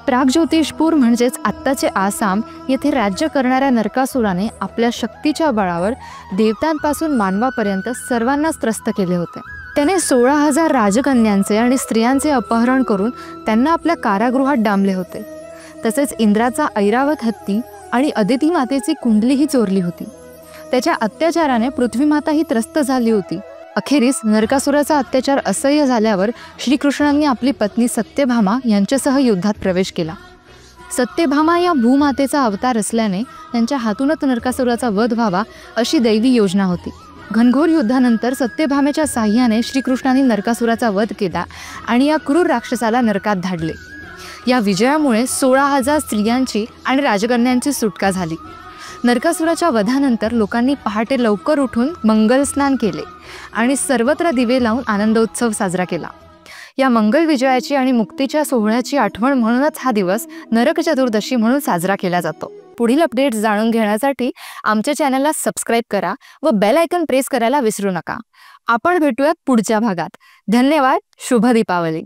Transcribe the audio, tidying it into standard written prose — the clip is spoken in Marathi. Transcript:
प्रागज्योतिषपूर म्हणजेच आत्ताचे आसाम येथे राज्य करणाऱ्या नरकासुराने आपल्या शक्तीच्या बळावर देवतांपासून मानवापर्यंत सर्वांनाच त्रस्त केले होते। त्याने 16,000 राजकन्यांचे आणि स्त्रियांचे अपहरण करून त्यांना आपल्या कारागृहात डांबले होते। तसेच इंद्राचा ऐरावत हत्ती आणि अदिती मातेची कुंडलीही चोरली होती। त्याच्या अत्याचाराने पृथ्वी माताही त्रस्त झाली होती। अखेरीस नरकासुराचा अत्याचार असह्य झाल्यावर श्रीकृष्णांनी आपली पत्नी सत्यभामा यांच्यासह युद्धात प्रवेश केला। सत्यभामा या भूमातेचा अवतार असल्याने त्यांच्या हातूनच नरकासुराचा वध व्हावा अशी दैवी योजना होती। घनघोर युद्धानंतर सत्यभामेच्या साह्याने श्रीकृष्णांनी नरकासुराचा वध केला आणि या क्रूर राक्षसाला नरकात धाडले। या विजयामुळे 16,000 स्त्रियांची आणि राजकन्यांची सुटका झाली। नरकासुराच्या वधानंतर लोकांनी पहाटे लवकर उठून मंगल स्नान केले आणि सर्वत्र दिवे लावून आनंदोत्सव साजरा केला। या मंगल विजयाची आणि मुक्तीच्या सोहळ्याची आठवण म्हणूनच हा दिवस नरक चतुर्दशी म्हणून साजरा केला जातो। पुढील अपडेट्स जाणून घेण्यासाठी आमच्या चॅनलला सबस्क्राइब करा व बेल आयकॉन प्रेस करायला विसरू नका। आपण भेटूयात पुढच्या भागात। धन्यवाद। शुभ दीपावली।